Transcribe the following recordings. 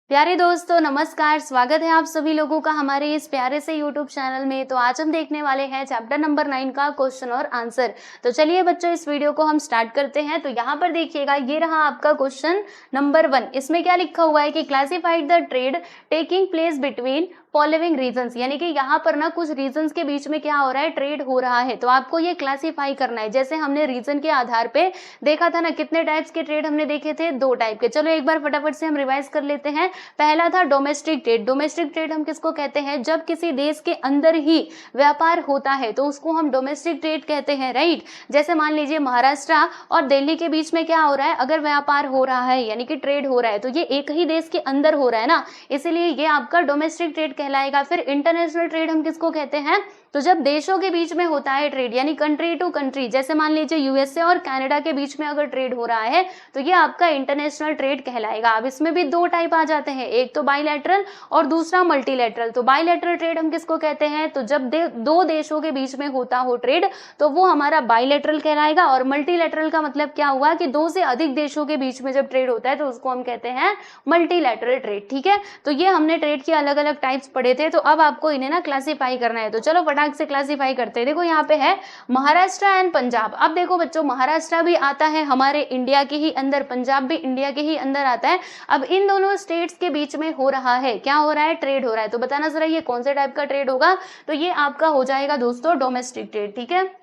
प्यारे दोस्तों नमस्कार। स्वागत है आप सभी लोगों का हमारे इस प्यारे से YouTube चैनल में। तो आज हम देखने वाले हैं चैप्टर नंबर 9 का क्वेश्चन और आंसर। तो चलिए बच्चों इस वीडियो को हम स्टार्ट करते हैं। तो यहाँ पर देखिएगा, ये रहा आपका क्वेश्चन नंबर 1। इसमें क्या लिखा हुआ है कि classified the trade taking place between following regions, यानी कि यहाँ पर ना कुछ रीजन्स के बीच में क्या हो रहा है, ट्रेड हो रहा है। तो आपको ये क्लासिफाई करना है। जैसे हमने रीजन के आधार पे देखा था ना, कितने टाइप्स के ट्रेड हमने देखे थे, 2 टाइप के। चलो एक बार फटाफट से हम रिवाइज कर लेते हैं। पहला था डोमेस्टिक ट्रेड। डोमेस्टिक ट्रेड हम किसको कहते हैं, जब किसी देश के अंदर ही व्यापार होता है तो उसको हम डोमेस्टिक ट्रेड कहते हैं, राइट। जैसे मान लीजिए महाराष्ट्र और दिल्ली के बीच में क्या हो रहा है, अगर व्यापार हो रहा है यानी कि ट्रेड हो रहा है, तो ये एक ही देश के अंदर हो रहा है ना, इसीलिए ये आपका डोमेस्टिक ट्रेड कहलाएगा। फिर इंटरनेशनल ट्रेड हम किसको कहते हैं, तो जब देशों के बीच में होता है ट्रेड, यानी कंट्री टू कंट्री, जैसे मान लीजिए यूएसए और कनाडा के बीच में अगर ट्रेड हो रहा है तो ये आपका इंटरनेशनल ट्रेड कहलाएगा। अब इसमें भी 2 टाइप आ जाते हैं, एक तो बाइलैटरल और दूसरा मल्टीलैटरल। तो बाइलैटरल ट्रेड हम किसको कहते हैं, तो जब 2 देशों के बीच में होता हो ट्रेड तो वो हमारा बाइलैटरल कहलाएगा। और मल्टीलैटरल का मतलब क्या हुआ कि 2 से अधिक देशों के बीच में जब ट्रेड होता है तो उसको हम कहते हैं मल्टीलैटरल ट्रेड, ठीक है। तो ये हमने ट्रेड के अलग अलग टाइप्स पढ़े थे, तो अब आपको इन्हें ना क्लासीफाई करना है। तो चलो फटाक से क्लासीफाई करते हैं। देखो यहाँ पे है महाराष्ट्र एंड पंजाब। अब देखो बच्चों, महाराष्ट्र भी आता है हमारे इंडिया के ही अंदर, पंजाब भी इंडिया के ही अंदर आता है। अब इन दोनों स्टेट्स के बीच में हो रहा है, क्या हो रहा है, ट्रेड हो रहा है। तो बताना जरा ये कौन से टाइप का ट्रेड होगा, तो ये आपका हो जाएगा दोस्तों डोमेस्टिक ट्रेड, ठीक है।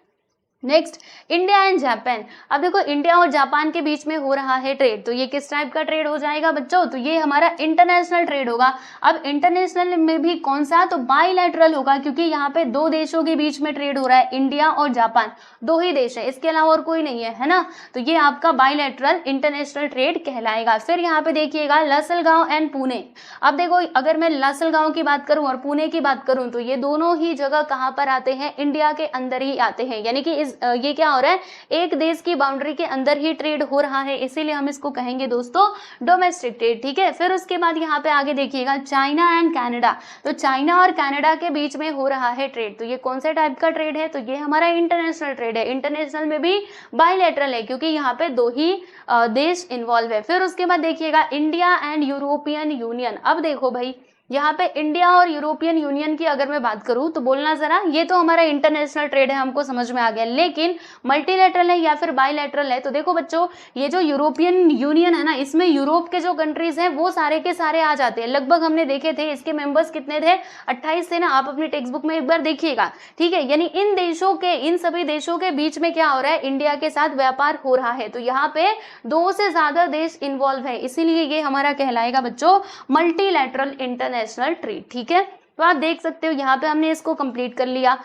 Next India and Japan. अब देखो इंडिया और जापान के बीच में हो रहा है ट्रेड, तो ये किस टाइप का ट्रेड हो जाएगा बच्चों, तो ये हमारा इंटरनेशनल ट्रेड होगा। अब इंटरनेशनल में भी कौन सा, तो बाइलैटरल होगा, क्योंकि यहाँ पे 2 देशों के बीच में ट्रेड हो रहा है, इंडिया और जापान, 2 ही देश है, इसके अलावा और कोई नहीं है ना। तो ये आपका बाइलैटरल इंटरनेशनल ट्रेड कहलाएगा। फिर यहाँ पे देखिएगा लासलगांव एंड पुणे। अब देखो अगर मैं लासलगांव की बात करूं और पुणे की बात करूं तो ये दोनों ही जगह कहाँ पर आते हैं, इंडिया के अंदर ही आते हैं। यानी कि ये क्या हो रहा है, एक देश की बाउंड्री के अंदर ही ट्रेड हो रहा है, इसीलिए हम इसको कहेंगे दोस्तों डोमेस्टिक ट्रेड, ठीक है। फिर उसके बाद यहाँ पे आगे देखिएगा चाइना एंड कनाडा। तो चाइना और कनाडा के बीच में हो रहा है ट्रेड, तो ये कौन से टाइप का ट्रेड है, तो ये हमारा इंटरनेशनल ट्रेड है। इंटरनेशनल में भी बाइलैटरल है, क्योंकि यहाँ पे 2 ही देश इन्वॉल्व है। फिर उसके बाद देखिएगा इंडिया एंड यूरोपियन यूनियन। अब देखो भाई, यहाँ पे इंडिया और यूरोपियन यूनियन की अगर मैं बात करूं तो बोलना जरा, ये तो हमारा इंटरनेशनल ट्रेड है, हमको समझ में आ गया, लेकिन मल्टीलैटरल है या फिर बाइलैटरल है। तो देखो बच्चों, ये जो यूरोपियन यूनियन है ना, इसमें यूरोप के जो कंट्रीज हैं वो सारे के सारे आ जाते हैं। लगभग हमने देखे थे इसके मेंबर्स कितने थे, 28 थे ना, आप अपनी टेक्स्ट बुक में एक बार देखिएगा, ठीक है। यानी इन सभी देशों के बीच में क्या हो रहा है, इंडिया के साथ व्यापार हो रहा है। तो यहाँ पे 2 से ज्यादा देश इन्वॉल्व है, इसीलिए ये हमारा कहलाएगा बच्चों मल्टीलैटरल इंटरनेशनल ट्रेड, ठीक है। तो आप देख सकते हो यहाँ पे हमने इसको कंप्लीट कर लिया।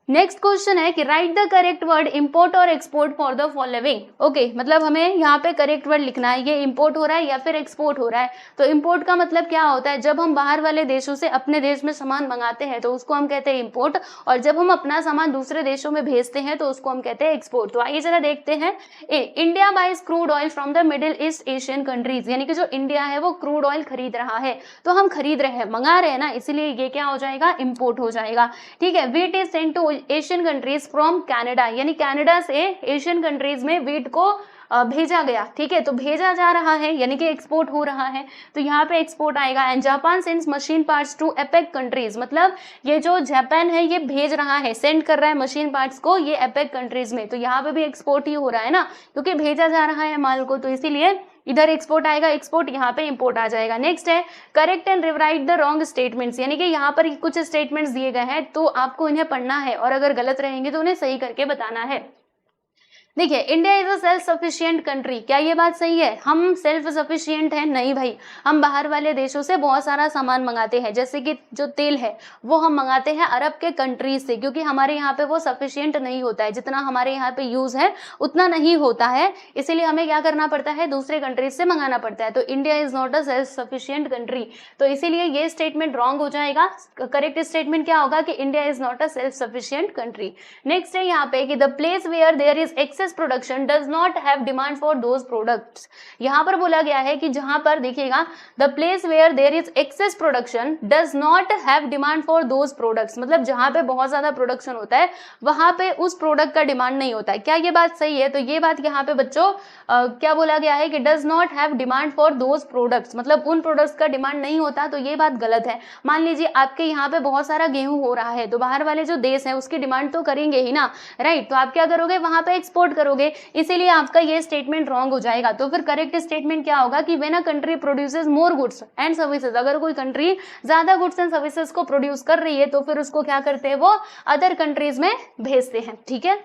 नेक्स्ट क्वेश्चन है कि write the correct word import और export for the following. Okay, मतलब हमें यहाँ पे करेक्ट वर्ड लिखना है, ये इंपोर्ट हो रहा है या फिर एक्सपोर्ट हो रहा है। तो इंपोर्ट का मतलब क्या होता है, जब हम बाहर वाले देशों से अपने देश में सामान मंगाते हैं तो उसको हम कहते हैं इंपोर्ट, और जब हम अपना सामान दूसरे देशों में भेजते हैं तो उसको हम कहते हैं एक्सपोर्ट। तो आइए जरा देखते हैं। India buys crude oil from the Middle East Asian countries, यानी कि जो इंडिया है वो क्रूड ऑयल खरीद रहा है। तो हम खरीद रहे हैं, मंगा रहे हैं ना, इसीलिए ये क्या हो जाएगा, इंपोर्ट हो जाएगा, ठीक है। Wheat is sent to Asian countries from Canada, यानी कनाडा से एशियन कंट्रीज में व्हीट को भेजा गया, ठीक है। तो भेजा जा रहा है यानी कि एक्सपोर्ट हो रहा है, तो यहाँ पे एक्सपोर्ट आएगा। And Japan sends machine parts to APEC countries, मतलब ये जो जापान है ये भेज रहा है, सेंड कर रहा है मशीन पार्ट्स को ये एपेक कंट्रीज में। तो यहाँ पे भी एक्सपोर्ट ही हो रहा है ना, क्योंकि भेजा जा रहा है माल को, तो इसीलिए इधर एक्सपोर्ट आएगा, एक्सपोर्ट यहाँ पे इंपोर्ट आ जाएगा। नेक्स्ट है correct and rewrite the wrong statements, यानी कि यहाँ पर कुछ स्टेटमेंट्स दिए गए हैं तो आपको इन्हें पढ़ना है, और अगर गलत रहेंगे तो उन्हें सही करके बताना है। देखिए, India is a self sufficient country, क्या ये बात सही है, हम सेल्फ सफिशिएंट हैं, नहीं भाई। हम बाहर वाले देशों से बहुत सारा सामान मंगाते हैं, जैसे कि जो तेल है वो हम मंगाते हैं अरब के कंट्रीज से, क्योंकि हमारे यहाँ पे वो सफिशिएंट नहीं होता है, जितना हमारे यहाँ पे यूज है उतना नहीं होता है, इसीलिए हमें क्या करना पड़ता है, दूसरे कंट्रीज से मंगाना पड़ता है। तो India is not a self sufficient country, तो इसीलिए ये स्टेटमेंट रॉन्ग हो जाएगा। करेक्ट स्टेटमेंट क्या होगा कि India is not a self sufficient country. Next है यहाँ पे कि the place where there is excess production does not have demand for those products. यहाँ पर बोला गया है कि जहां पर देखिएगा the place where there is excess production does not have demand for those products, मतलब जहां पे बहुत ज्यादा प्रोडक्शन होता है वहां पे उस प्रोडक्ट का डिमांड नहीं होता है। क्या ये बात सही है? तो ये बात यहाँ पे बच्चों क्या बोला गया है कि does not have demand for those products, मतलब उन प्रोडक्ट्स का डिमांड नहीं होता, तो ये बात गलत है। मान लीजिए आपके यहाँ पे बहुत सारा गेहूं हो रहा है, तो बाहर वाले जो देश है उसकी डिमांड तो करेंगे ही ना, राइट? तो आप क्या करोगे? वहां पे एक्सपोर्ट करोगे, इसीलिए आपका ये स्टेटमेंट रॉन्ग हो जाएगा। तो फिर करेक्ट स्टेटमेंट क्या होगा कि when a country produces more goods and services, अगर कोई कंट्री ज्यादा गुड्स एंड सर्विसेज को प्रोड्यूस कर रही है तो फिर उसको क्या करते हैं? वो अदर कंट्रीज में भेजते हैं, ठीक है।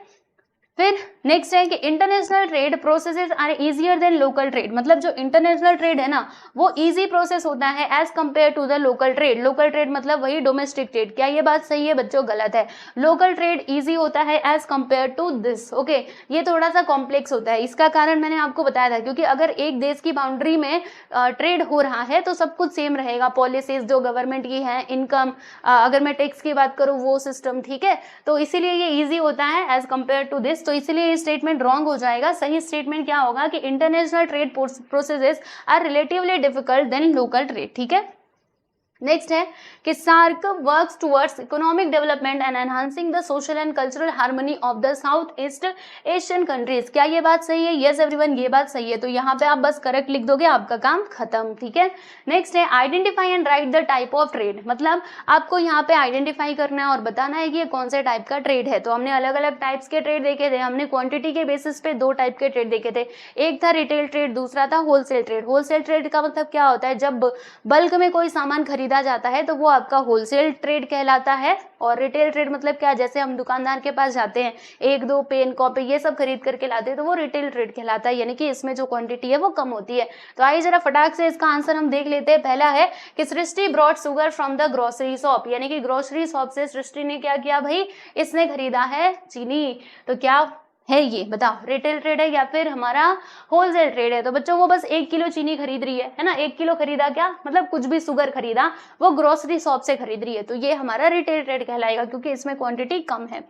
फिर नेक्स्ट है कि international trade processes are easier than local trade, मतलब जो इंटरनेशनल ट्रेड है ना वो इजी प्रोसेस होता है as compare to the local trade. Local trade मतलब वही डोमेस्टिक ट्रेड। क्या ये बात सही है बच्चों? गलत है। लोकल ट्रेड इजी होता है as compare to this, okay. ये थोड़ा सा कॉम्प्लेक्स होता है, इसका कारण मैंने आपको बताया था, क्योंकि अगर एक देश की बाउंड्री में ट्रेड हो रहा है तो सब कुछ सेम रहेगा, पॉलिसीज जो गवर्नमेंट की है, इनकम, अगर मैं टैक्स की बात करूँ वो सिस्टम, ठीक है। तो इसीलिए ये ईजी होता है एज कंपेयर टू दिस, तो इसीलिए ये स्टेटमेंट रॉन्ग हो जाएगा। सही स्टेटमेंट क्या होगा कि international trade processes are relatively difficult than local trade, ठीक है। नेक्स्ट है कि SAARC works towards economic development and enhancing the social and cultural harmony of the South East Asian countries. क्या ये बात सही है? यस एवरीवन, ये बात सही है। तो यहाँ पे आप बस करेक्ट लिख दोगे, आपका काम खत्म, ठीक है। नेक्स्ट है identify and right the type of trade, मतलब आपको यहाँ पे आइडेंटिफाई करना है और बताना है कि ये कौन से टाइप का ट्रेड है। तो हमने अलग अलग टाइप्स के ट्रेड देखे थे, हमने क्वांटिटी के बेसिस पे दो टाइप के ट्रेड देखे थे, एक था रिटेल ट्रेड, दूसरा था होलसेल ट्रेड। होलसेल ट्रेड का मतलब क्या होता है? जब बल्क में कोई सामान खरीदा जाता है तो वो आपका होलसेल ट्रेड कहलाता है। और रिटेल ट्रेड मतलब क्या? जैसे हम दुकानदार के पास जाते हैं, एक दो पेन कॉपी ये सब खरीद करके लाते हैं, तो वो रिटेल ट्रेड कहलाता है, यानी कि इसमें जो क्वांटिटी है वो कम होती है। तो आइए जरा फटाक से इसका आंसर हम देख लेते हैं। पहला है कि Srishti brought sugar from the grocery shop, यानी कि ग्रोसरी शॉप से सृष्टि ने क्या किया भाई? इसने खरीदा है चीनी। तो क्या है ये? बताओ, रिटेल ट्रेड है या फिर हमारा होलसेल ट्रेड है? तो बच्चों वो बस 1 किलो चीनी खरीद रही है ना, 1 किलो खरीदा, क्या मतलब कुछ भी शुगर खरीदा, वो ग्रोसरी शॉप से खरीद रही है, तो ये हमारा रिटेल ट्रेड कहलाएगा क्योंकि इसमें क्वांटिटी कम है।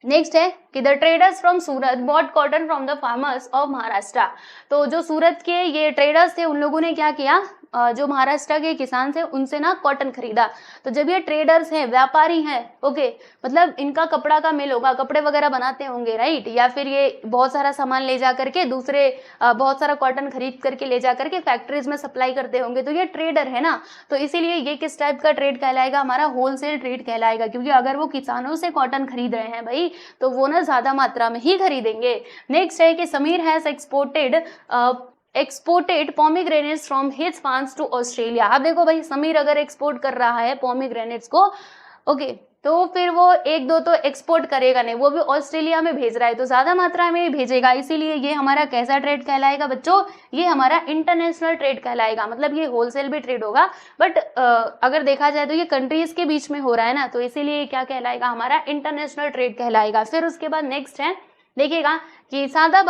नेक्स्ट है कि the traders from Surat bought cotton from the farmers of Maharashtra. तो जो सूरत के ये ट्रेडर्स थे उन लोगों ने क्या किया? जो महाराष्ट्र के किसान थे उनसे ना कॉटन खरीदा। तो जब ये ट्रेडर्स हैं, व्यापारी हैं, ओके, मतलब इनका कपड़ा का मिल होगा, कपड़े वगैरह बनाते होंगे, राइट? या फिर ये बहुत सारा सामान ले जा करके दूसरे बहुत सारा कॉटन खरीद करके ले जा करके फैक्ट्रीज में सप्लाई करते होंगे, तो ये ट्रेडर है ना। तो इसीलिए ये किस टाइप का ट्रेड कहलाएगा? हमारा होलसेल ट्रेड कहलाएगा, क्योंकि अगर वो किसानों से कॉटन खरीद रहे हैं भाई तो वो ना ज्यादा मात्रा में ही खरीदेंगे। नेक्स्ट है कि Sameer has exported pomegranates from his farms to Australia. अब देखो भाई, समीर अगर एक्सपोर्ट कर रहा है पोमीग्रेनेट्स को, ओके, तो फिर वो एक दो तो एक्सपोर्ट करेगा नहीं, वो भी ऑस्ट्रेलिया में भेज रहा है तो ज्यादा मात्रा में ही भेजेगा, इसीलिए ये हमारा कैसा ट्रेड कहलाएगा बच्चों? ये हमारा इंटरनेशनल ट्रेड कहलाएगा। मतलब ये होलसेल भी ट्रेड होगा, बट अगर देखा जाए तो ये कंट्रीज के बीच में हो रहा है ना, तो इसीलिए क्या कहलाएगा? हमारा इंटरनेशनल ट्रेड कहलाएगा। फिर उसके बाद नेक्स्ट है, देखिएगा कि Sada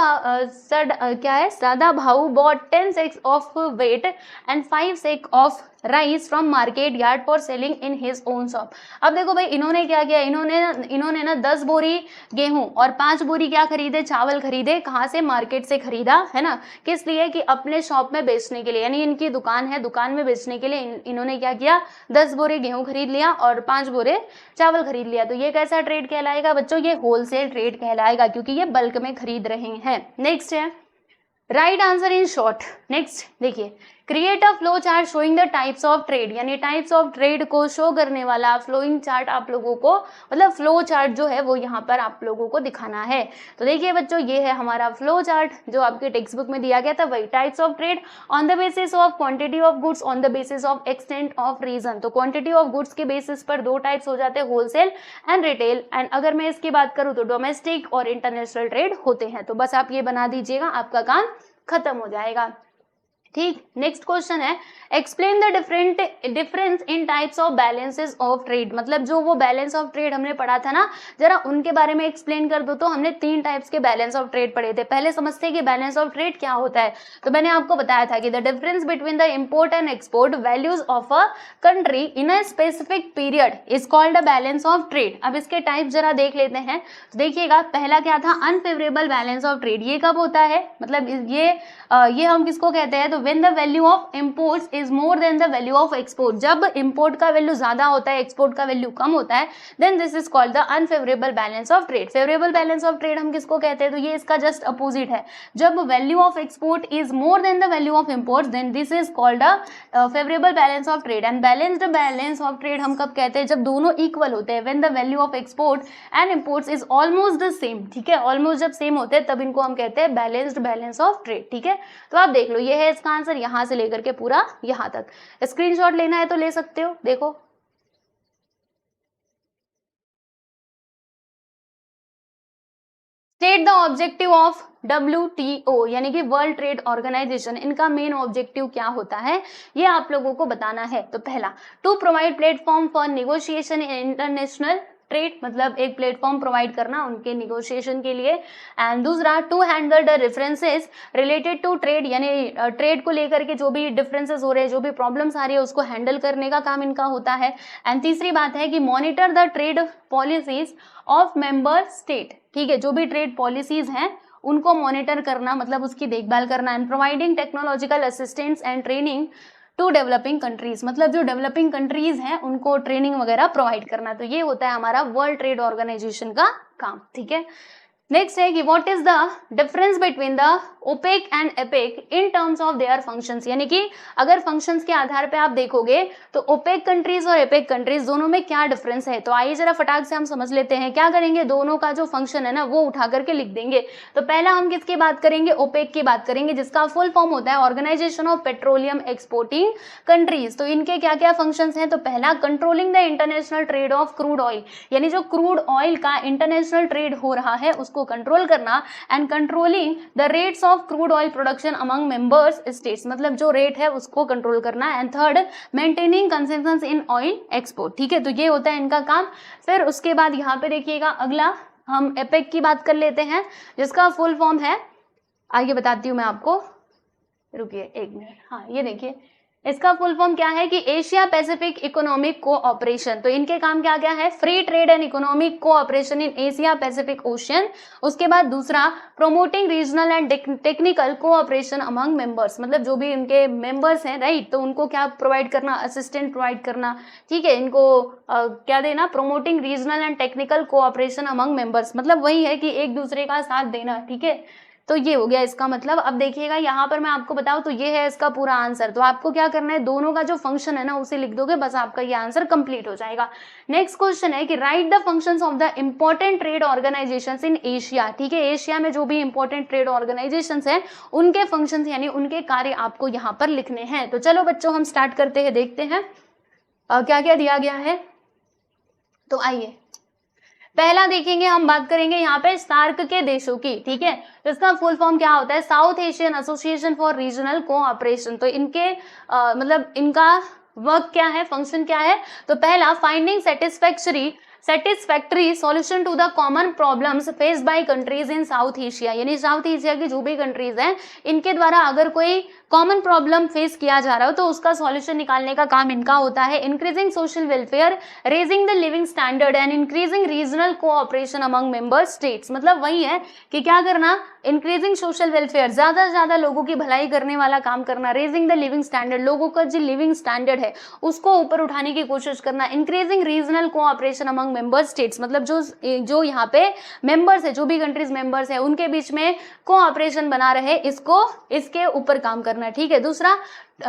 Bhau bought 10 sacks of wheat and 5 sacks of rice from market yard for selling in his own shop. अब देखो भाई, इन्होंने क्या किया? इन्होंने ना 10 बोरी गेहूं और 5 बोरी क्या खरीदे? चावल खरीदे। कहाँ से? मार्केट से खरीदा, है ना। किस लिए? कि अपने शॉप में बेचने के लिए, यानी इनकी दुकान है, दुकान में बेचने के लिए इन्होंने क्या किया? 10 बोरे गेहूं खरीद लिया और 5 बोरे चावल खरीद लिया। तो ये कैसा ट्रेड कहलाएगा बच्चों? ये होलसेल ट्रेड कहलाएगा, क्योंकि ये बल्क में खरीद रहे हैं। नेक्स्ट है write answer in short. Next देखिए, create a flow chart showing the types of trade, यानी टाइप्स ऑफ ट्रेड को शो करने वाला फ्लोइंग चार्ट आप लोगों को, मतलब फ्लो चार्ट जो है वो यहाँ पर आप लोगों को दिखाना है। तो देखिए बच्चों, ये है हमारा फ्लो चार्ट जो आपके टेक्स्ट बुक में दिया गया था, वही types of trade on the basis of quantity of goods on the basis of extent of region. तो क्वांटिटी ऑफ गुड्स के बेसिस पर दो टाइप्स हो जाते हैं, होलसेल एंड रिटेल। एंड अगर मैं इसकी बात करूँ तो डोमेस्टिक और इंटरनेशनल ट्रेड होते हैं। तो बस आप ये बना दीजिएगा, आपका काम खत्म हो जाएगा। ठीक, नेक्स्ट क्वेश्चन है explain the difference in types of balances of trade, मतलब जो वो बैलेंस ऑफ ट्रेड हमने पढ़ा था ना, जरा उनके बारे में एक्सप्लेन कर दो। तो हमने 3 टाइप्स के बैलेंस ऑफ ट्रेड पढ़े थे। पहले समझते हैं कि बैलेंस ऑफ ट्रेड क्या होता है। तो मैंने आपको बताया था कि the difference between the import and export values of a country in a specific period is called a balance of trade. अब इसके टाइप जरा देख लेते हैं। तो देखिएगा, पहला क्या था, अनफेवरेबल बैलेंस ऑफ ट्रेड। ये कब होता है, मतलब ये हम किसको कहते हैं, तो when the value of imports is more than the value of export, जब इंपोर्ट का वैल्यू ज्यादा होता है, एक्सपोर्ट का वैल्यू कम होता है, then this is called the unfavourable balance of trade. Favourable balance of trade हम किसको कहते हैं, तो ये इसका जस्ट अपोजिट है। जब value of export is more than the value of import, then this is called a favourable balance of trade. And balanced balance of trade हम कब कहते हैं, जब दोनों इक्वल होते हैं, when the value of export and imports is almost the same. ठीक है, ऑलमोस्ट जब सेम होते हैं तब इनको हम कहते हैं बैलेंस्ड बैलेंस ऑफ ट्रेड। ठीक है, तो आप देख लो, ये है इसका आंसर, यहां से लेकर के पूरा यहां तक। स्क्रीनशॉट लेना है तो ले सकते हो, देखो। State the objective of WTO यानी कि वर्ल्ड ट्रेड ऑर्गेनाइजेशन, इनका मेन ऑब्जेक्टिव क्या होता है ये आप लोगों को बताना है। तो पहला, to provide platform for negotiation in international trade, मतलब एक प्लेटफॉर्म प्रोवाइड करना उनके निगोशिएशन के लिए। एंड दूसरा, to handle the differences related to trade, यानी ट्रेड को लेकर के जो भी डिफरेंसेस हो रहे हैं, जो भी प्रॉब्लम्स आ रही है, उसको हैंडल करने का काम इनका होता है। एंड तीसरी बात है कि monitor the trade policies of member state. ठीक है, जो भी ट्रेड पॉलिसीज हैं उनको मॉनिटर करना, मतलब उसकी देखभाल करना। And providing technological assistance and training to developing countries, मतलब जो डेवलपिंग कंट्रीज हैं उनको ट्रेनिंग वगैरह प्रोवाइड करना। तो ये होता है हमारा वर्ल्ड ट्रेड ऑर्गेनाइजेशन का काम। ठीक है, नेक्स्ट है कि what is the difference between the opaque and APEC in terms of their functions, यानी कि अगर फंक्शंस के आधार पे आप देखोगे तो ओपेक कंट्रीज और एपेक कंट्रीज दोनों में क्या डिफरेंस है। तो आइए जरा फटाक से हम समझ लेते हैं। क्या करेंगे, दोनों का जो फंक्शन है ना वो उठा करके लिख देंगे। तो पहला हम किसकी बात करेंगे, ओपेक की बात करेंगे, जिसका फुल फॉर्म होता है organisation of petroleum exporting countries. तो इनके क्या क्या फंक्शंस हैं, तो पहला, controlling the international trade of crude oil, यानी जो क्रूड ऑयल का इंटरनेशनल ट्रेड हो रहा है उसको कंट्रोल करना। And controlling the rates of crude oil production among members states, मतलब जो रेट है उसको कंट्रोल करना। And third, maintaining concessions in oil export. ठीक है, तो ये होता है इनका काम। फिर उसके बाद यहाँ पे देखिएगा, अगला हम एपेक की बात कर लेते हैं, जिसका फुल फॉर्म है, आगे बताती हूँ मैं आपको, रुकिए एक मिनट। हाँ, ये देखिए, इसका फुल फॉर्म क्या है कि एशिया पैसिफिक इकोनॉमिक कोऑपरेशन। तो इनके काम क्या क्या है, free trade and economic cooperation in Asia Pacific ocean. उसके बाद दूसरा, promoting regional and technical cooperation among members, मतलब जो भी इनके मेंबर्स हैं, राइट, तो उनको क्या प्रोवाइड करना, असिस्टेंट प्रोवाइड करना। ठीक है, इनको क्या देना, promoting regional and technical cooperation among members, मतलब वही है कि एक दूसरे का साथ देना। ठीक है, तो ये हो गया इसका मतलब। अब देखिएगा यहाँ पर मैं आपको बताऊं तो ये है इसका पूरा आंसर। तो आपको क्या करना है, दोनों का जो फंक्शन है ना उसे लिख दोगे, बस आपका ये आंसर कंप्लीट हो जाएगा। नेक्स्ट क्वेश्चन है कि write the functions of the important trade organisations in Asia. ठीक है, एशिया में जो भी इंपॉर्टेंट ट्रेड ऑर्गेनाइजेशंस हैं उनके फंक्शंस यानी उनके कार्य आपको यहाँ पर लिखने हैं। तो चलो बच्चों, हम स्टार्ट करते हैं, देखते हैं क्या क्या दिया गया है। तो आइए पहला देखेंगे, हम बात करेंगे यहाँ पे सार्क के देशों की। ठीक है, तो इसका फुल फॉर्म क्या होता है, south Asian association for regional cooperation. तो इनके मतलब इनका वर्क क्या है, फंक्शन क्या है। तो पहला, finding satisfactory solution to the common problems faced by countries in South Asia, यानी साउथ एशिया की जो भी कंट्रीज हैं इनके द्वारा अगर कोई कॉमन प्रॉब्लम फेस किया जा रहा हो तो उसका सॉल्यूशन निकालने का काम इनका होता है। Increasing social welfare, raising the living standard and increasing regional cooperation among member states, मतलब वही है कि क्या करना, इंक्रीजिंग सोशल वेलफेयर, ज्यादा से ज्यादा लोगों की भलाई करने वाला काम करना। रेजिंग द लिविंग स्टैंडर्ड, लोगों का जो लिविंग स्टैंडर्ड है उसको ऊपर उठाने की कोशिश करना। Increasing regional cooperation among member states, मतलब जो यहाँ पे मेंबर्स है, जो भी कंट्रीज मेंबर्स है उनके बीच में कोऑपरेशन बना रहे, इसके ऊपर काम करना। ठीक है,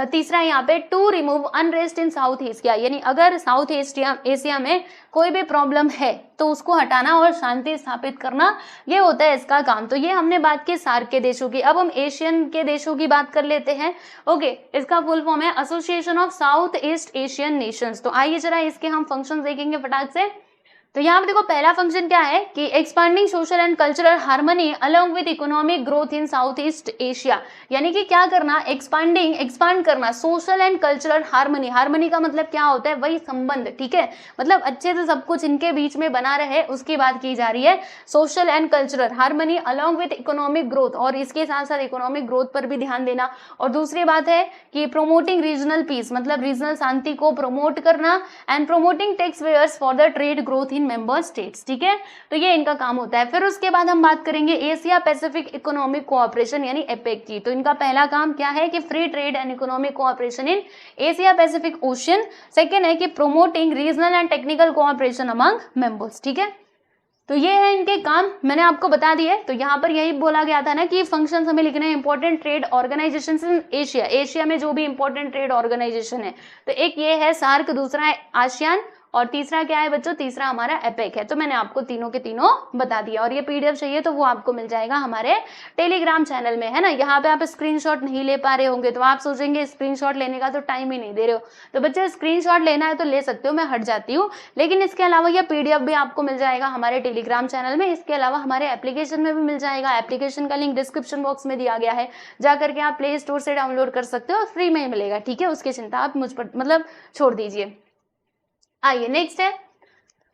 तीसरा यहाँ पे, to remove unrest in South Asia, यानी अगर साउथ एशिया में कोई भी प्रॉब्लम है तो उसको हटाना और शांति स्थापित करना, ये होता है इसका काम। तो ये हमने बात की सार्क के देशों की। अब हम एशियन के देशों की बात कर लेते हैं। ओके, इसका फुल फॉर्म है association of south East Asian Nations. तो आइए जरा इसके हम फंक्शन देखेंगे फटाक से। तो यहाँ पे देखो पहला फंक्शन क्या है कि expanding social and cultural harmony along with economic growth in south east Asia, यानी कि क्या करना, एक्सपांड करना social and cultural harmony. Harmony का मतलब क्या होता है, वही संबंध, ठीक है, मतलब अच्छे से सब कुछ इनके बीच में बना रहे, उसकी बात की जा रही है। Social and cultural harmony along with economic growth, और इसके साथ साथ इकोनॉमिक ग्रोथ पर भी ध्यान देना। और दूसरी बात है कि प्रोमोटिंग रीजनल पीस, मतलब रीजनल शांति को प्रमोट करना, and promoting tax payers for the trade growth in member states, ठीक है, तो ये इनका काम होता है। फिर उसके बाद हम बात करेंगे एशिया पैसिफिक इकोनॉमिक कोऑपरेशन यानी एपेक की। तो इनका पहला काम क्या है कि free trade and economic cooperation in Asia Pacific ocean. Second है कि promoting regional and technical cooperation among members, ठीक है, तो ये है इनके काम, मैंने आपको बता दिए। तो यहाँ पर यही बोला गया था ना कि फंक्शंस हमें लिखने हैं important trade organisation in Asia, Asia में जो भी इंपॉर्टेंट ट्रेड ऑर्गेनाइजेशन है। तो एक ये है सार्क, दूसरा है आसियान, और तीसरा क्या है बच्चों, तीसरा हमारा एपेक है। तो मैंने आपको तीनों के तीनों बता दिया, और ये पीडीएफ चाहिए तो वो आपको मिल जाएगा हमारे टेलीग्राम चैनल में, है ना। यहाँ पे आप स्क्रीनशॉट नहीं ले पा रहे होंगे तो आप सोचेंगे स्क्रीनशॉट लेने का तो टाइम ही नहीं दे रहे हो, तो बच्चे स्क्रीनशॉट लेना है तो ले सकते हो, मैं हट जाती हूँ, लेकिन इसके अलावा ये पीडीएफ भी आपको मिल जाएगा हमारे टेलीग्राम चैनल में। इसके अलावा हमारे एप्लीकेशन में भी मिल जाएगा, एप्लीकेशन का लिंक डिस्क्रिप्शन बॉक्स में दिया गया है, जाकर के आप प्ले स्टोर से डाउनलोड कर सकते हो, फ्री में ही मिलेगा, ठीक है, उसकी चिंता आप मुझ पर मतलब छोड़ दीजिए। आइए नेक्स्ट है,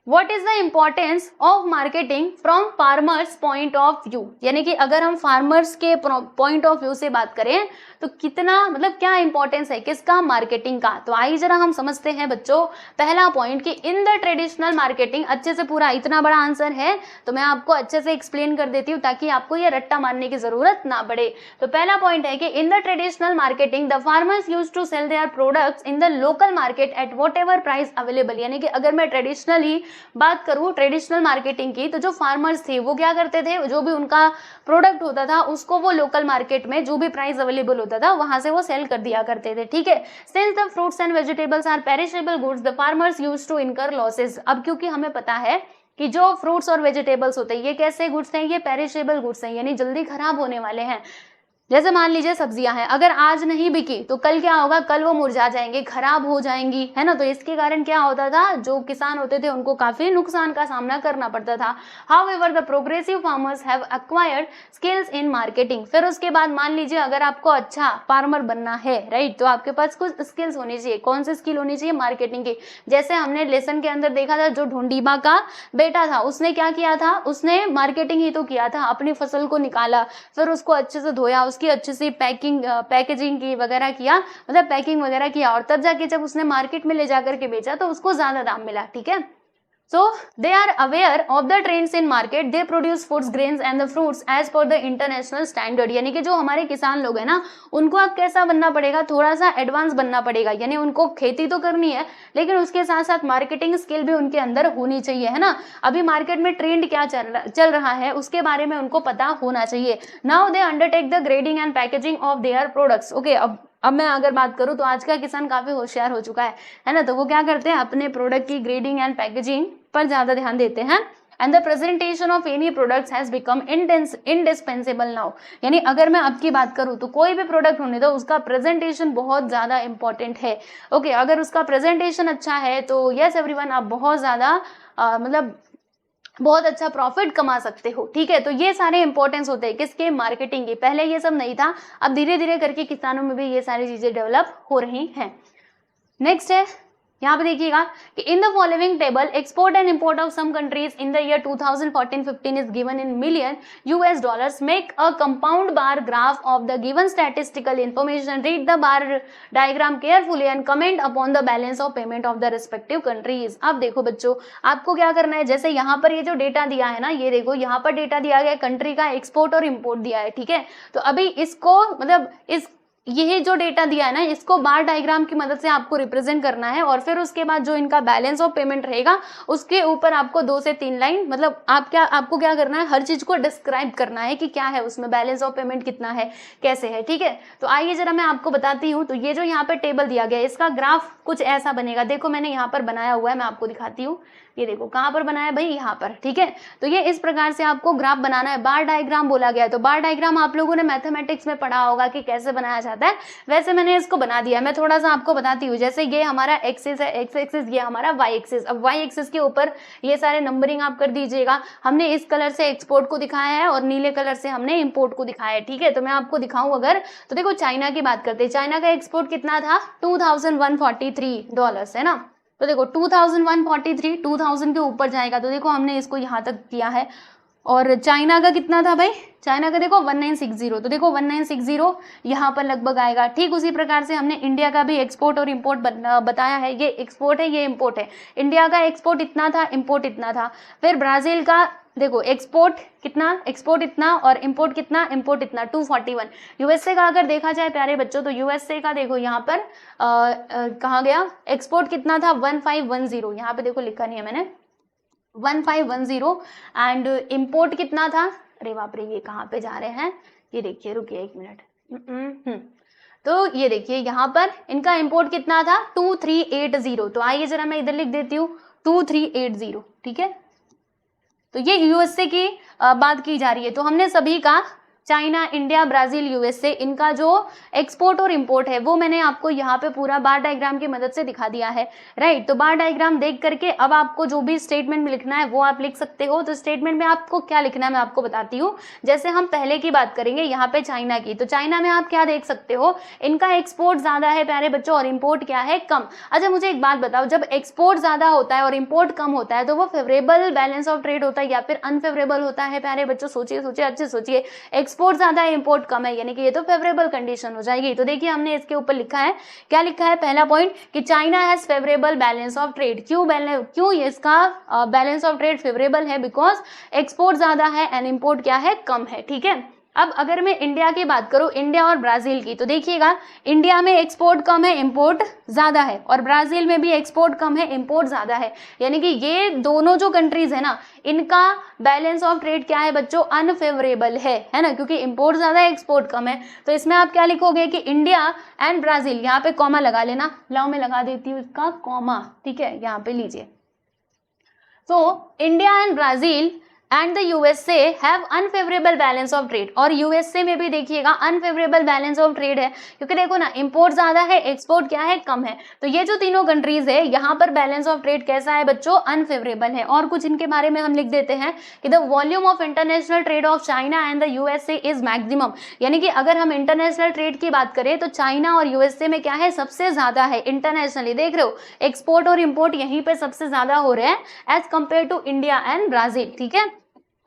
What is the importance of marketing from farmers point of view, यानी कि अगर हम फार्मर्स के पॉइंट ऑफ व्यू से बात करें तो कितना मतलब क्या इंपॉर्टेंस है किसका, मार्केटिंग का। तो आइए जरा हम समझते हैं बच्चों पहला पॉइंट कि इन द ट्रेडिशनल मार्केटिंग, अच्छे से पूरा इतना बड़ा आंसर है तो मैं आपको अच्छे से एक्सप्लेन कर देती हूँ ताकि आपको ये रट्टा मारने की जरूरत ना पड़े। तो पहला पॉइंट है कि in the traditional marketing the farmers use to sell their products in the local market at whatever price available, यानी कि अगर मैं ट्रेडिशनली बात करूं ट्रेडिशनल मार्केटिंग की, तो जो फार्मर्स थे वो क्या करते थे, जो भी उनका प्रोडक्ट होता था उसको वो लोकल मार्केट में जो भी प्राइस अवेलेबल होता था वहां से वो सेल कर दिया करते थे, ठीक है। Since the fruits and vegetables are perishable goods the farmers used to incur losses. अब क्योंकि हमें पता है कि जो फ्रूट्स और वेजिटेबल्स होते हैं ये कैसे गुड्स हैं, ये पेरिशेबल गुड्स हैं, यानी जल्दी खराब होने वाले हैं। जैसे मान लीजिए सब्जियां हैं, अगर आज नहीं बिकी तो कल क्या होगा, कल वो मुरझा जाएंगे, खराब हो जाएंगी, है ना। तो इसके कारण क्या होता था, जो किसान होते थे उनको काफी नुकसान का सामना करना पड़ता था। However the progressive farmers have acquired skills in marketing. फिर उसके बाद मान लीजिए अगर आपको अच्छा फार्मर बनना है, राइट, तो आपके पास कुछ स्किल्स होनी चाहिए। कौन सी स्किल होनी चाहिए, मार्केटिंग की। जैसे हमने लेसन के अंदर देखा था, जो ढूंढीबा का बेटा था उसने क्या किया था, उसने मार्केटिंग ही तो किया था, अपनी फसल को निकाला, फिर उसको अच्छे से धोया, की अच्छे से पैकेजिंग की वगैरह किया, मतलब पैकिंग वगैरह किया, और तब जाके जब उसने मार्केट में ले जाकर के बेचा तो उसको ज्यादा दाम मिला, ठीक है। So they are aware of the trends in market. They produce foods, grains and the fruits as per the international standard. यानी कि जो हमारे किसान लोग हैं ना, उनको अब कैसा बनना पड़ेगा, थोड़ा सा एडवांस बनना पड़ेगा। यानी उनको खेती तो करनी है लेकिन उसके साथ साथ मार्केटिंग स्किल भी उनके अंदर होनी चाहिए, है ना। अभी मार्केट में ट्रेंड क्या चल रहा है उसके बारे में उनको पता होना चाहिए। Now they undertake the grading and packaging of their products. Okay, अब मैं अगर बात करूं तो आज का किसान काफी होशियार हो चुका है ना। तो वो क्या करते हैं, अपने प्रोडक्ट की ग्रेडिंग एंड पैकेजिंग पर ज्यादा ध्यान देते हैं। And the presentation of any products has become indispensable now. यानी अगर मैं अब की बात करूं तो कोई भी प्रोडक्ट होने दो, उसका प्रेजेंटेशन बहुत ज्यादा इंपॉर्टेंट है। ओके, अगर उसका प्रेजेंटेशन अच्छा है तो यस एवरीवन, आप बहुत ज्यादा मतलब बहुत अच्छा प्रॉफिट कमा सकते हो, ठीक है। तो ये सारे इंपॉर्टेंस होते हैं किसके, मार्केटिंग के। पहले ये सब नहीं था, अब धीरे धीरे करके किसानों में भी ये सारी चीजें डेवलप हो रही हैं। नेक्स्ट है, यहाँ पे देखिएगा कि in the following table export and import of some countries in the year 2014-15 is given in million US dollars. Make a compound bar graph of the given statistical information, read the bar diagram carefully and comment upon the balance of payment of the respective countries. अब देखो बच्चों, आपको क्या करना है, जैसे यहाँ पर ये जो डेटा दिया है ना, ये देखो यहाँ पर डेटा दिया गया है, कंट्री का एक्सपोर्ट और इम्पोर्ट दिया है, ठीक है। तो अभी इसको मतलब ये जो डेटा दिया है ना, इसको बार डायग्राम की मदद से आपको रिप्रेजेंट करना है, और फिर उसके बाद जो इनका बैलेंस ऑफ पेमेंट रहेगा उसके ऊपर आपको 2 से 3 लाइन, मतलब आपको क्या करना है, हर चीज को डिस्क्राइब करना है कि क्या है उसमें, बैलेंस ऑफ पेमेंट कितना है, कैसे है, ठीक है। तो आइए जरा मैं आपको बताती हूँ। तो ये जो यहाँ पे टेबल दिया गया है इसका ग्राफ कुछ ऐसा बनेगा। देखो मैंने यहाँ पर बनाया हुआ है, मैं आपको दिखाती हूँ। ये देखो कहाँ पर बनाया भाई, यहाँ पर, ठीक है। तो ये इस प्रकार से आपको ग्राफ बनाना है। बार डायग्राम बोला गया है, तो बार डायग्राम आप लोगों ने मैथमेटिक्स में पढ़ा होगा कि कैसे बनाया जाता आता है वैसे मैंने इसको बना दिया। मैं थोड़ा सा आपको बताती हूँ, जैसे ये हमारा एक्सिस है, एक्स एक्सिस, ये हमारा वाई एक्सिस। अब वाई एक्सिस के ऊपर ये सारे नंबरिंग आप कर दीजिएगा। हमने इस कलर से एक्सपोर्ट को दिखाया है और नीले कलर से हमने इंपोर्ट को दिखाया है, ठीक है। तो मैं आपको दिखाऊं अगर, तो देखो चाइना की बात करते हैं। चाइना का एक्सपोर्ट कितना था, $2143 है ना। तो देखो 2143, 2000 के ऊपर जाएगा तो देखो हमने इसको यहाँ तक किया है। और चाइना का कितना था भाई, चाइना का देखो 1960, तो देखो 1960 यहाँ पर लगभग आएगा। ठीक उसी प्रकार से हमने इंडिया का भी एक्सपोर्ट और इंपोर्ट बताया है। ये एक्सपोर्ट है, ये इंपोर्ट है। इंडिया का एक्सपोर्ट इतना था, इंपोर्ट इतना था। फिर ब्राजील का देखो एक्सपोर्ट कितना, एक्सपोर्ट इतना, और इंपोर्ट कितना, इंपोर्ट इतना, 241। यूएसए का अगर देखा जाए प्यारे बच्चों तो यूएसए का देखो यहाँ पर कहाँ गया, एक्सपोर्ट कितना था 1510, यहाँ पे देखो लिखा नहीं है मैंने, 1510। एंड इंपोर्ट कितना था, अरे बाप रे ये कहाँ पे जा रहे हैं, ये देखिए रुकिए 1 मिनट। तो ये देखिए यहाँ पर इनका इंपोर्ट कितना था 2380। तो आइए जरा मैं इधर लिख देती हूँ 2380, ठीक है। तो ये यूएसए की बात की जा रही है। तो हमने सभी का चाइना, इंडिया, ब्राजील, यूएसए, इनका जो एक्सपोर्ट और इंपोर्ट है वो मैंने आपको यहाँ पे पूरा बार डायग्राम की मदद से दिखा दिया है, राइट। तो बार डायग्राम देख करके अब आपको जो भी स्टेटमेंट में लिखना है वो आप लिख सकते हो। तो स्टेटमेंट में आपको क्या लिखना है मैं आपको बताती हूँ। जैसे हम पहले की बात करेंगे यहाँ पे चाइना की, तो चाइना में आप क्या देख सकते हो, इनका एक्सपोर्ट ज्यादा है प्यारे बच्चों और इम्पोर्ट क्या है, कम। अच्छा मुझे एक बात बताओ, जब एक्सपोर्ट ज्यादा होता है और इम्पोर्ट कम होता है तो वो फेवरेबल बैलेंस ऑफ ट्रेड होता है या फिर अनफेवरेबल होता है प्यारे बच्चों? सोचिए सोचिए, अच्छे सोचिए। एक्सपोर्ट ज्यादा है, इंपोर्ट कम है, यानी कि ये तो फेवरेबल कंडीशन हो जाएगी। तो देखिए हमने इसके ऊपर लिखा है, क्या लिखा है, पहला पॉइंट कि China has favourable balance of trade. क्यों इसका बैलेंस ऑफ ट्रेड फेवरेबल है, बिकॉज एक्सपोर्ट ज्यादा है एंड इंपोर्ट क्या है, कम है, ठीक है। अब अगर मैं इंडिया की बात करूं, इंडिया और ब्राजील की, तो देखिएगा इंडिया में एक्सपोर्ट कम है, इंपोर्ट ज्यादा है, और ब्राजील में भी एक्सपोर्ट कम है, इंपोर्ट ज्यादा है। यानी कि ये दोनों जो कंट्रीज है ना, इनका बैलेंस ऑफ ट्रेड क्या है बच्चों, अनफेवरेबल है ना, क्योंकि इंपोर्ट ज्यादा है, एक्सपोर्ट कम है। तो इसमें आप क्या लिखोगे कि इंडिया एंड ब्राजील, यहाँ पे कॉमा लगा लेना, लाओ मैं लगा देती हूँ इसका कॉमा, ठीक है, यहाँ पे लीजिए। तो India and Brazil and the USA have unfavourable balance of trade, और यूएसए में भी देखिएगा अनफेवरेबल बैलेंस ऑफ ट्रेड है, क्योंकि देखो ना इंपोर्ट ज्यादा है, एक्सपोर्ट क्या है, कम है। तो ये जो तीनों कंट्रीज है यहाँ पर बैलेंस ऑफ ट्रेड कैसा है बच्चों, अनफेवरेबल है। और कुछ इनके बारे में हम लिख देते हैं कि the volume of international trade of China and the USA is maximum. यानी कि अगर हम इंटरनेशनल ट्रेड की बात करें तो चाइना और यूएसए में क्या है, सबसे ज्यादा है इंटरनेशनली। देख रहे हो एक्सपोर्ट और इंपोर्ट यहीं पे सबसे ज्यादा हो रहे हैं as compare to India and Brazil, ठीक है।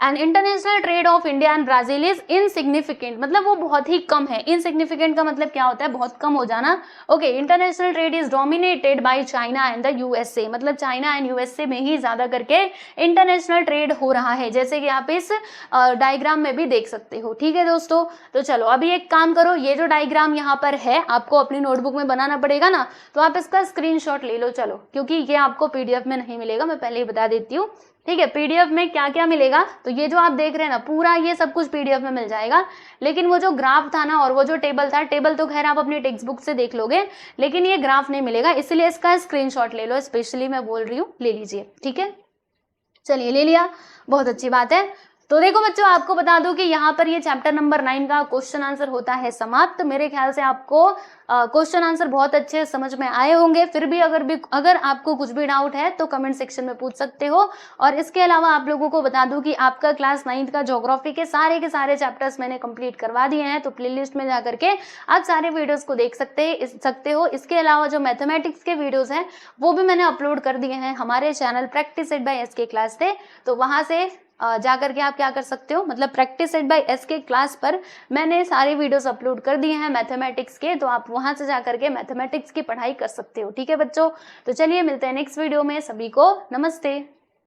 And international trade of India and Brazil is insignificant, मतलब वो बहुत ही कम है। इनसिग्निफिकेंट का मतलब क्या होता है, बहुत कम हो जाना। Okay, international trade is dominated by China and the USA, मतलब चाइना एंड यूएसए में ही ज्यादा करके इंटरनेशनल ट्रेड हो रहा है, जैसे कि आप इस डायग्राम में भी देख सकते हो, ठीक है दोस्तों। तो चलो अभी एक काम करो, ये जो डायग्राम यहाँ पर है आपको अपनी नोटबुक में बनाना पड़ेगा ना, तो आप इसका स्क्रीनशॉट ले लो, चलो, क्योंकि ये आपको पीडीएफ में नहीं मिलेगा, मैं पहले ही बता देती हूँ, ठीक है। पीडीएफ में क्या क्या मिलेगा, तो ये जो आप देख रहे हैं ना पूरा ये सब कुछ पीडीएफ में मिल जाएगा, लेकिन वो जो ग्राफ था ना और वो जो टेबल था, टेबल तो खैर आप अपनी टेक्स्ट बुक से देख लोगे, लेकिन ये ग्राफ नहीं मिलेगा, इसलिए इसका स्क्रीनशॉट ले लो, स्पेशली मैं बोल रही हूँ, ले लीजिए, ठीक है। चलिए ले लिया, बहुत अच्छी बात है। तो देखो बच्चों आपको बता दूं कि यहाँ पर ये चैप्टर नंबर 9 का क्वेश्चन आंसर होता है समाप्त। मेरे ख्याल से आपको क्वेश्चन आंसर बहुत अच्छे समझ में आए होंगे। फिर भी अगर आपको कुछ भी डाउट है तो कमेंट सेक्शन में पूछ सकते हो। और इसके अलावा आप लोगों को बता दूं कि आपका क्लास 9 का ज्योग्राफी के सारे चैप्टर्स मैंने कंप्लीट करवा दिए हैं, तो प्लेलिस्ट में जाकर के आप सारे वीडियोस को देख सकते हो। इसके अलावा जो मैथमेटिक्स के वीडियोस हैं वो भी मैंने अपलोड कर दिए हैं हमारे channel practice set by SK class से, तो वहां से जाकर के आप क्या कर सकते हो, मतलब practice set by SK class पर मैंने सारे वीडियोस अपलोड कर दिए हैं मैथमेटिक्स के, तो आप वहां से जाकर के मैथमेटिक्स की पढ़ाई कर सकते हो, ठीक है बच्चों। तो चलिए मिलते हैं नेक्स्ट वीडियो में, सभी को नमस्ते।